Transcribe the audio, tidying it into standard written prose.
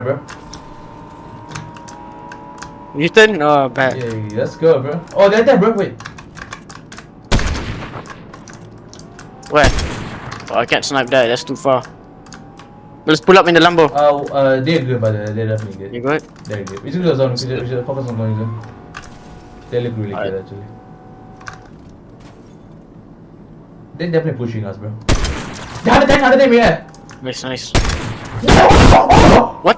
bro. You turn? Oh, bad. Yeah, let's go, bro. Oh, they're there, bro. Wait. Where? Oh, I can't snipe that. That's too far. Let's pull up in the Lambo. They're good, by the way. They're definitely good. You good? They're good. We should go zone. We should focus on going zone. They look really Alright. good, actually. They're definitely pushing us, bro. 110, 110, yeah. Nice, nice. No! What?